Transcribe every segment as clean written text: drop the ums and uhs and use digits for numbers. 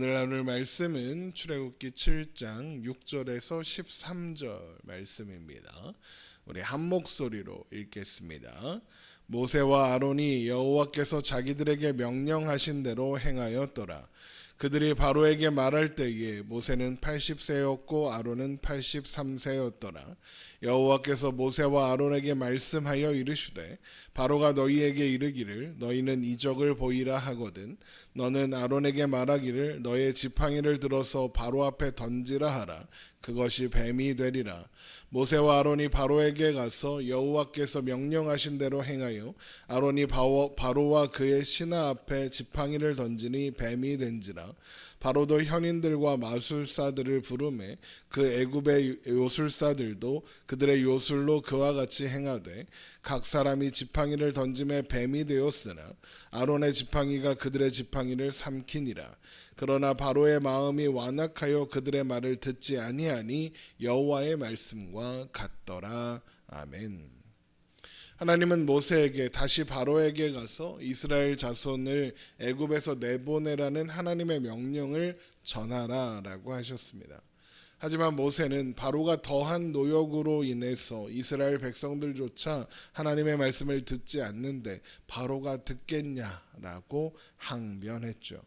오늘 나눌 말씀은 출애굽기 7장 6절에서 13절 말씀입니다. 우리 한 목소리로 읽겠습니다. 모세와 아론이 여호와께서 자기들에게 명령하신 대로 행하였더라. 그들이 바로에게 말할 때에 모세는 80세였고 아론은 83세였더라. 여호와께서 모세와 아론에게 말씀하여 이르시되 바로가 너희에게 이르기를 너희는 이적을 보이라 하거든 너는 아론에게 말하기를 너의 지팡이를 들어서 바로 앞에 던지라 하라. 그것이 뱀이 되리라. 모세와 아론이 바로에게 가서 여호와께서 명령하신 대로 행하여 아론이 바로와 그의 신하 앞에 지팡이를 던지니 뱀이 된지라. 바로도 현인들과 마술사들을 부르매 그 애굽의 요술사들도 그들의 요술로 그와 같이 행하되 각 사람이 지팡이를 던짐에 뱀이 되었으나 아론의 지팡이가 그들의 지팡이를 삼키니라. 그러나 바로의 마음이 완악하여 그들의 말을 듣지 아니하니 여호와의 말씀과 같더라. 아멘. 하나님은 모세에게 다시 바로에게 가서 이스라엘 자손을 애굽에서 내보내라는 하나님의 명령을 전하라라고 하셨습니다. 하지만 모세는 바로가 더한 노역으로 인해서 이스라엘 백성들조차 하나님의 말씀을 듣지 않는데 바로가 듣겠냐라고 항변했죠.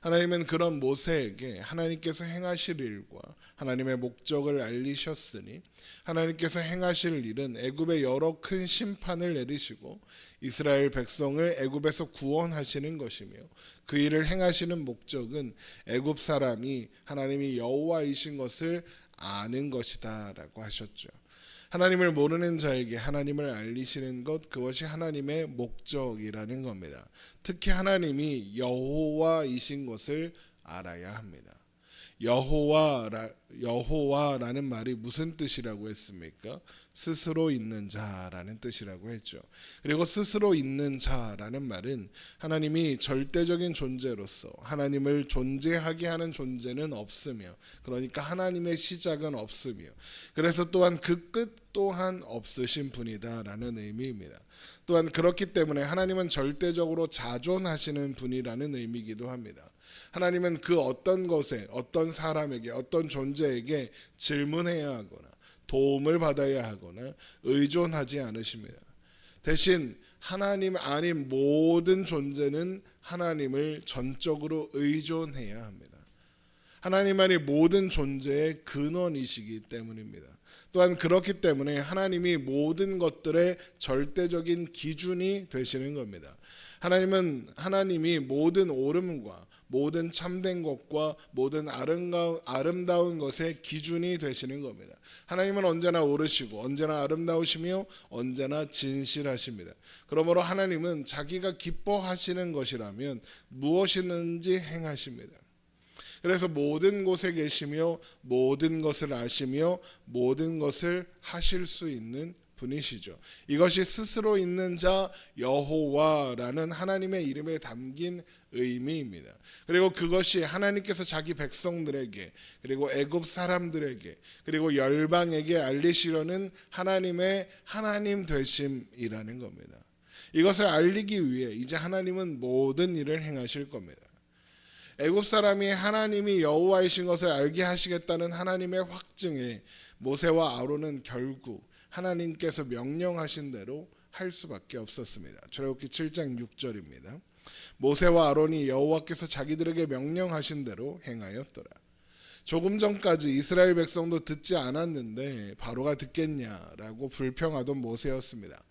하나님은 그런 모세에게 하나님께서 행하실 일과 하나님의 목적을 알리셨으니 하나님께서 행하실 일은 애굽의 여러 큰 심판을 내리시고 이스라엘 백성을 애굽에서 구원하시는 것이며 그 일을 행하시는 목적은 애굽 사람이 하나님이 여호와이신 것을 아는 것이다라고 하셨죠. 하나님을 모르는 자에게 하나님을 알리시는 것, 그것이 하나님의 목적이라는 겁니다. 특히 하나님이 여호와이신 것을 알아야 합니다. 여호와라는 말이 무슨 뜻이라고 했습니까? 스스로 있는 자라는 뜻이라고 했죠. 그리고 스스로 있는 자라는 말은 하나님이 절대적인 존재로서 하나님을 존재하게 하는 존재는 없으며, 그러니까 하나님의 시작은 없으며, 그래서 또한 그 끝 또한 없으신 분이다라는 의미입니다. 또한 그렇기 때문에 하나님은 절대적으로 자존하시는 분이라는 의미이기도 합니다. 하나님은 그 어떤 것에, 어떤 사람에게, 어떤 존재에게 질문해야 하거나 도움을 받아야 하거나 의존하지 않으십니다. 대신 하나님 아닌 모든 존재는 하나님을 전적으로 의존해야 합니다. 하나님만이 모든 존재의 근원이시기 때문입니다. 또한 그렇기 때문에 하나님이 모든 것들의 절대적인 기준이 되시는 겁니다. 하나님이 모든 옳음과 모든 참된 것과 모든 아름다운 것의 기준이 되시는 겁니다. 하나님은 언제나 옳으시고 언제나 아름다우시며 언제나 진실하십니다. 그러므로 하나님은 자기가 기뻐하시는 것이라면 무엇이든지 행하십니다. 그래서 모든 곳에 계시며 모든 것을 아시며 모든 것을 하실 수 있는 분이시죠. 이것이 스스로 있는 자 여호와라는 하나님의 이름에 담긴 의미입니다. 그리고 그것이 하나님께서 자기 백성들에게, 그리고 애굽 사람들에게, 그리고 열방에게 알리시려는 하나님의 하나님 되심이라는 겁니다. 이것을 알리기 위해 이제 하나님은 모든 일을 행하실 겁니다. 애굽 사람이 하나님이 여호와이신 것을 알게 하시겠다는 하나님의 확증에 모세와 아론은 결국 하나님께서 명령하신 대로 할 수밖에 없었습니다. 출애굽기 7장 6절입니다. 모세와 아론이 여호와께서 자기들에게 명령하신 대로 행하였더라. 조금 전까지 이스라엘 백성도 듣지 않았는데 바로가 듣겠냐라고 불평하던 모세였습니다.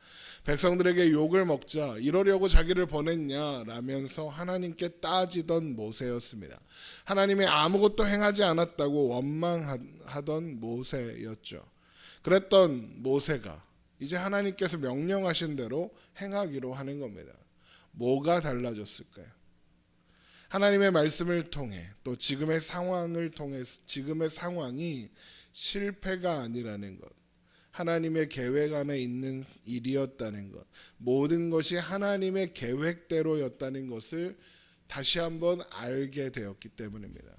백성들에게 욕을 먹자 이러려고 자기를 보냈냐라면서 하나님께 따지던 모세였습니다. 하나님이 아무것도 행하지 않았다고 원망하던 모세였죠. 그랬던 모세가 이제 하나님께서 명령하신 대로 행하기로 하는 겁니다. 뭐가 달라졌을까요? 하나님의 말씀을 통해 또 지금의 상황을 통해 지금의 상황이 실패가 아니라는 것, 하나님의 계획 안에 있는 일이었다는 것, 모든 것이 하나님의 계획대로였다는 것을 다시 한번 알게 되었기 때문입니다.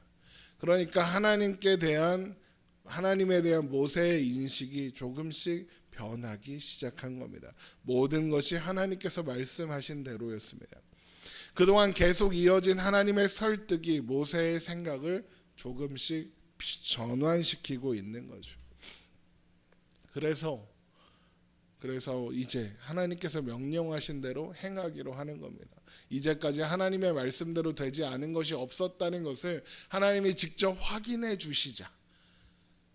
그러니까 하나님에 대한 모세의 인식이 조금씩 변하기 시작한 겁니다. 모든 것이 하나님께서 말씀하신 대로였습니다. 그동안 계속 이어진 하나님의 설득이 모세의 생각을 조금씩 전환시키고 있는 거죠. 그래서 이제 하나님께서 명령하신 대로 행하기로 하는 겁니다. 이제까지 하나님의 말씀대로 되지 않은 것이 없었다는 것을 하나님이 직접 확인해 주시자.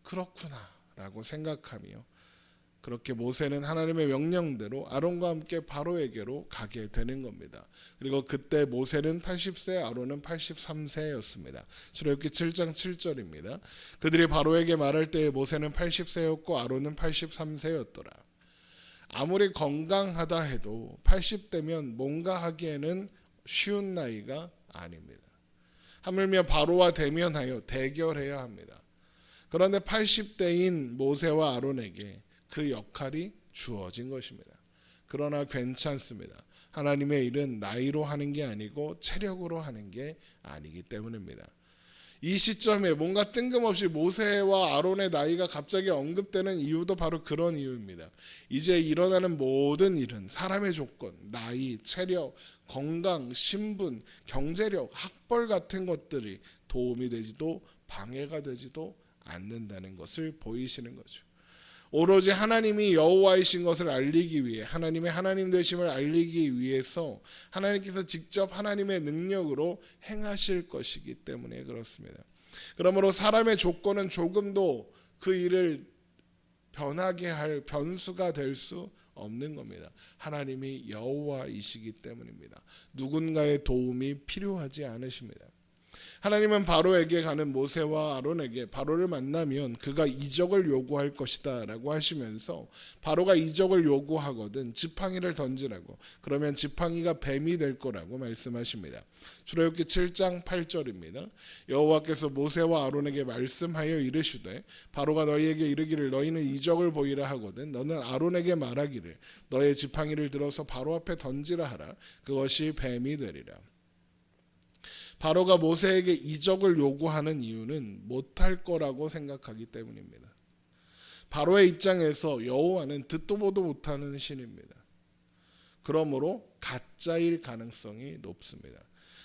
그렇구나 라고 생각하며 그렇게 모세는 하나님의 명령대로 아론과 함께 바로에게로 가게 되는 겁니다. 그리고 그때 모세는 80세, 아론은 83세였습니다. 출애굽기 7장 7절입니다. 그들이 바로에게 말할 때에 모세는 80세였고 아론은 83세였더라. 아무리 건강하다 해도 80대면 뭔가 하기에는 쉬운 나이가 아닙니다. 하물며 바로와 대면하여 대결해야 합니다. 그런데 80대인 모세와 아론에게 그 역할이 주어진 것입니다. 그러나 괜찮습니다. 하나님의 일은 나이로 하는 게 아니고 체력으로 하는 게 아니기 때문입니다. 이 시점에 뭔가 뜬금없이 모세와 아론의 나이가 갑자기 언급되는 이유도 바로 그런 이유입니다. 이제 일어나는 모든 일은 사람의 조건, 나이, 체력, 건강, 신분, 경제력, 학벌 같은 것들이 도움이 되지도 방해가 되지도 않는다는 것을 보이시는 거죠. 오로지 하나님이 여호와이신 것을 알리기 위해 하나님의 하나님 되심을 알리기 위해서 하나님께서 직접 하나님의 능력으로 행하실 것이기 때문에 그렇습니다. 그러므로 사람의 조건은 조금도 그 일을 변하게 할 변수가 될 수 없는 겁니다. 하나님이 여호와이시기 때문입니다. 누군가의 도움이 필요하지 않으십니다. 하나님은 바로에게 가는 모세와 아론에게 바로를 만나면 그가 이적을 요구할 것이다 라고 하시면서 바로가 이적을 요구하거든 지팡이를 던지라고, 그러면 지팡이가 뱀이 될 거라고 말씀하십니다. 출애굽기 7장 8절입니다. 여호와께서 모세와 아론에게 말씀하여 이르시되 바로가 너희에게 이르기를 너희는 이적을 보이라 하거든 너는 아론에게 말하기를 너의 지팡이를 들어서 바로 앞에 던지라 하라. 그것이 뱀이 되리라. 바로가 모세에게 이적을 요구하는 이유는 못할 거라고 생각하기 때문입니다. 바로의 입장에서 여호와는 듣도 보도 못하는 신입니다. 그러므로 가짜일 가능성이 높습니다.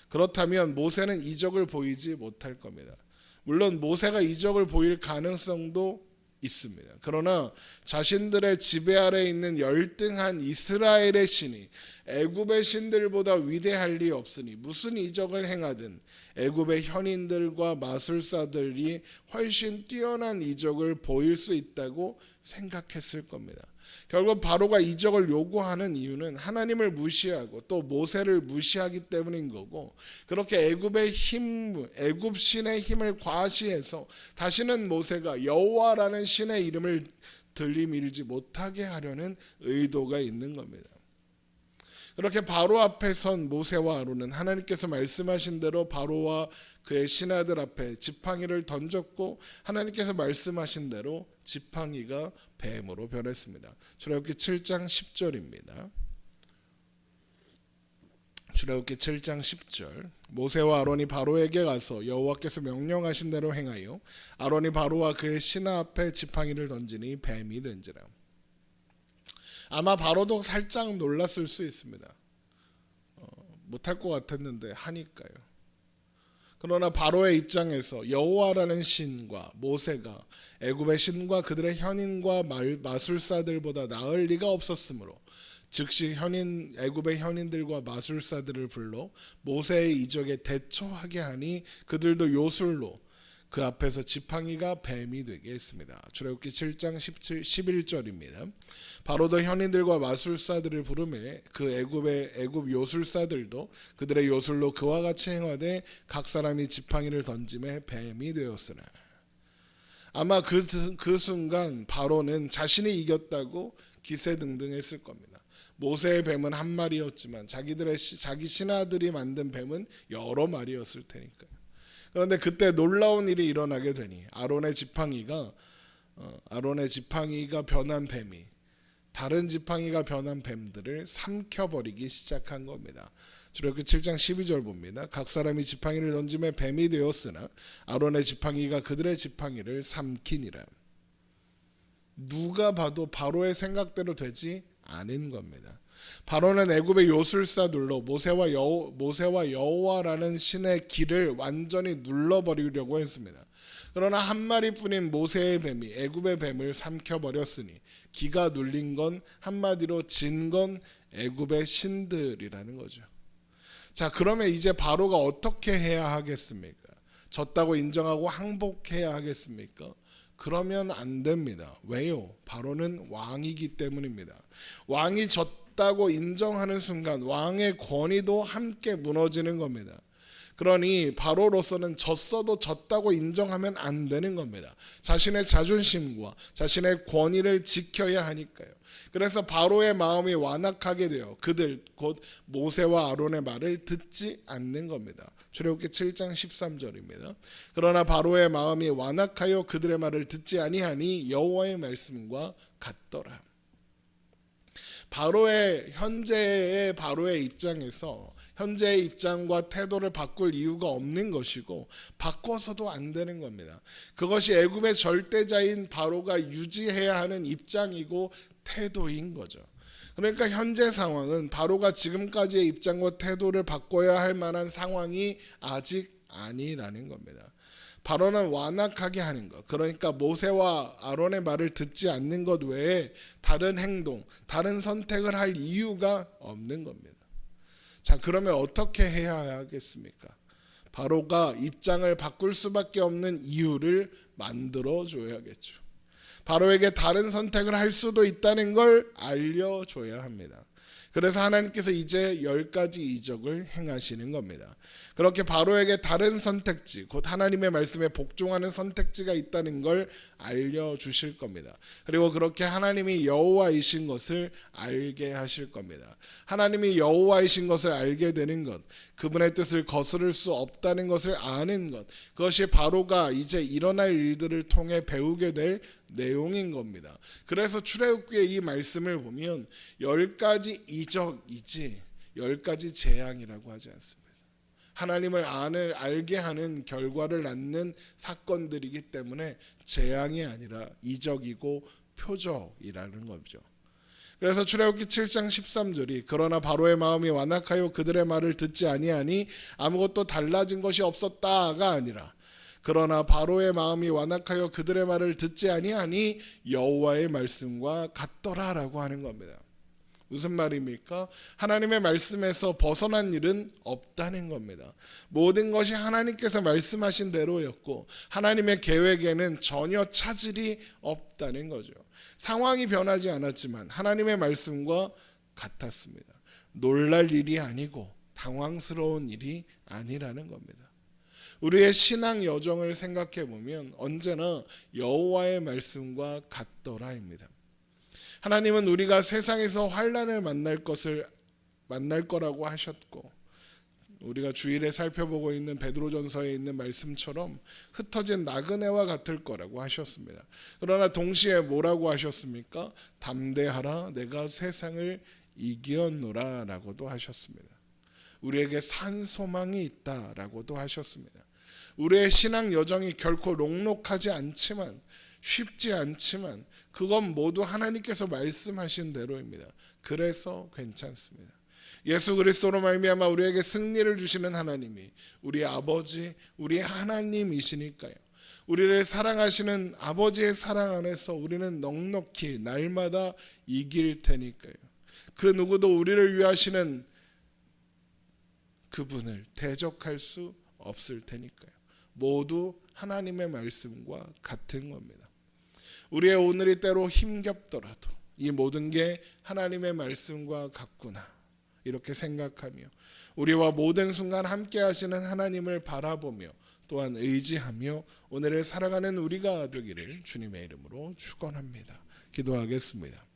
그렇다면 모세는 이적을 보이지 못할 겁니다. 물론 모세가 이적을 보일 가능성도 있습니다. 그러나 자신들의 지배 아래 있는 열등한 이스라엘의 신이 애굽의 신들보다 위대할 리 없으니 무슨 이적을 행하든 애굽의 현인들과 마술사들이 훨씬 뛰어난 이적을 보일 수 있다고 생각했을 겁니다. 결국 바로가 이적을 요구하는 이유는 하나님을 무시하고 또 모세를 무시하기 때문인 거고, 그렇게 애굽의 힘, 애굽 신의 힘을 과시해서 다시는 모세가 여호와라는 신의 이름을 들이밀지 못하게 하려는 의도가 있는 겁니다. 그렇게 바로 앞에 선 모세와 아론은 하나님께서 말씀하신 대로 바로와 그의 신하들 앞에 지팡이를 던졌고 하나님께서 말씀하신 대로 지팡이가 뱀으로 변했습니다. 출애굽기 7장 10절입니다. 출애굽기 7장 10절. 모세와 아론이 바로에게 가서 여호와께서 명령하신 대로 행하여 아론이 바로와 그의 신하 앞에 지팡이를 던지니 뱀이 된지라. 아마 바로도 살짝 놀랐을 수 있습니다. 못할 것 같았는데 하니까요. 그러나 바로의 입장에서 여호와라는 신과 모세가 애굽의 신과 그들의 현인과 마술사들보다 나을 리가 없었으므로 즉시 애굽의 현인들과 마술사들을 불러 모세의 이적에 대처하게 하니 그들도 요술로 그 앞에서 지팡이가 뱀이 되게 했습니다. 출애굽기 7장 11절입니다. 바로도 현인들과 마술사들을 부르매 그 애굽 요술사들도 그들의 요술로 그와 같이 행하되 각 사람이 지팡이를 던짐에 뱀이 되었으나. 아마 그 순간 바로는 자신이 이겼다고 기세등등했을 겁니다. 모세의 뱀은 한 마리였지만 자기 신하들이 만든 뱀은 여러 마리였을 테니까요. 그런데 그때 놀라운 일이 일어나게 되니 아론의 지팡이가 변한 뱀이 다른 지팡이가 변한 뱀들을 삼켜버리기 시작한 겁니다. 출애굽기 7장 12절 봅니다. 각 사람이 지팡이를 던짐에 뱀이 되었으나 아론의 지팡이가 그들의 지팡이를 삼키니라. 누가 봐도 바로의 생각대로 되지 않은 겁니다. 바로는 애굽의 요술사들로 모세와 여호와라는 신의 길을 완전히 눌러버리려고 했습니다. 그러나 한 마리뿐인 모세의 뱀이 애굽의 뱀을 삼켜버렸으니 기가 눌린 건 한마디로 진 건 애굽의 신들이라는 거죠. 자, 그러면 이제 바로가 어떻게 해야 하겠습니까? 졌다고 인정하고 항복해야 하겠습니까? 그러면 안 됩니다. 왜요? 바로는 왕이기 때문입니다. 왕이 졌다고 인정하는 순간 왕의 권위도 함께 무너지는 겁니다. 그러니 바로로서는 졌어도 졌다고 인정하면 안 되는 겁니다. 자신의 자존심과 자신의 권위를 지켜야 하니까요. 그래서 바로의 마음이 완악하게 되어 그들 곧 모세와 아론의 말을 듣지 않는 겁니다. 출애굽기 7장 13절입니다. 그러나 바로의 마음이 완악하여 그들의 말을 듣지 아니하니 여호와의 말씀과 같더라. 현재의 바로의 입장에서 현재의 입장과 태도를 바꿀 이유가 없는 것이고 바꿔서도 안 되는 겁니다. 그것이 애굽의 절대자인 바로가 유지해야 하는 입장이고 태도인 거죠. 그러니까 현재 상황은 바로가 지금까지의 입장과 태도를 바꿔야 할 만한 상황이 아직 아니라는 겁니다. 바로는 완악하게 하는 것, 그러니까 모세와 아론의 말을 듣지 않는 것 외에 다른 행동, 다른 선택을 할 이유가 없는 겁니다. 자, 그러면 어떻게 해야 하겠습니까? 바로가 입장을 바꿀 수밖에 없는 이유를 만들어 줘야겠죠. 바로에게 다른 선택을 할 수도 있다는 걸 알려줘야 합니다. 그래서 하나님께서 이제 10가지 이적을 행하시는 겁니다. 그렇게 바로에게 다른 선택지, 곧 하나님의 말씀에 복종하는 선택지가 있다는 걸 알려주실 겁니다. 그리고 그렇게 하나님이 여호와이신 것을 알게 하실 겁니다. 하나님이 여호와이신 것을 알게 되는 것, 그분의 뜻을 거스를 수 없다는 것을 아는 것, 그것이 바로가 이제 일어날 일들을 통해 배우게 될 내용인 겁니다. 그래서 출애굽기의 이 말씀을 보면 10가지 이적이지 10가지 재앙이라고 하지 않습니다. 하나님을 알게 하는 결과를 낳는 사건들이기 때문에 재앙이 아니라 이적이고 표적이라는 거죠. 그래서 출애굽기 7장 13절이 그러나 바로의 마음이 완악하여 그들의 말을 듣지 아니하니 아무것도 달라진 것이 없었다가 아니라 그러나 바로의 마음이 완악하여 그들의 말을 듣지 아니하니 여호와의 말씀과 같더라라고 하는 겁니다. 무슨 말입니까? 하나님의 말씀에서 벗어난 일은 없다는 겁니다. 모든 것이 하나님께서 말씀하신 대로였고 하나님의 계획에는 전혀 차질이 없다는 거죠. 상황이 변하지 않았지만 하나님의 말씀과 같았습니다. 놀랄 일이 아니고 당황스러운 일이 아니라는 겁니다. 우리의 신앙 여정을 생각해 보면 언제나 여호와의 말씀과 같더라입니다. 하나님은 우리가 세상에서 환난을 만날 거라고 하셨고 우리가 주일에 살펴보고 있는 베드로전서에 있는 말씀처럼 흩어진 나그네와 같을 거라고 하셨습니다. 그러나 동시에 뭐라고 하셨습니까? 담대하라 내가 세상을 이기었노라 라고도 하셨습니다. 우리에게 산 소망이 있다라고도 하셨습니다. 우리의 신앙 여정이 결코 녹록하지 않지만 쉽지 않지만 그건 모두 하나님께서 말씀하신 대로입니다. 그래서 괜찮습니다. 예수 그리스도로 말미암아 우리에게 승리를 주시는 하나님이 우리 아버지, 우리 하나님이시니까요. 우리를 사랑하시는 아버지의 사랑 안에서 우리는 넉넉히 날마다 이길 테니까요. 그 누구도 우리를 위하시는 그분을 대적할 수 없을 테니까요. 모두 하나님의 말씀과 같은 겁니다. 우리의 오늘이 때로 힘겹더라도 이 모든 게 하나님의 말씀과 같구나 이렇게 생각하며 우리와 모든 순간 함께 하시는 하나님을 바라보며 또한 의지하며 오늘을 살아가는 우리가 되기를 주님의 이름으로 축원합니다. 기도하겠습니다.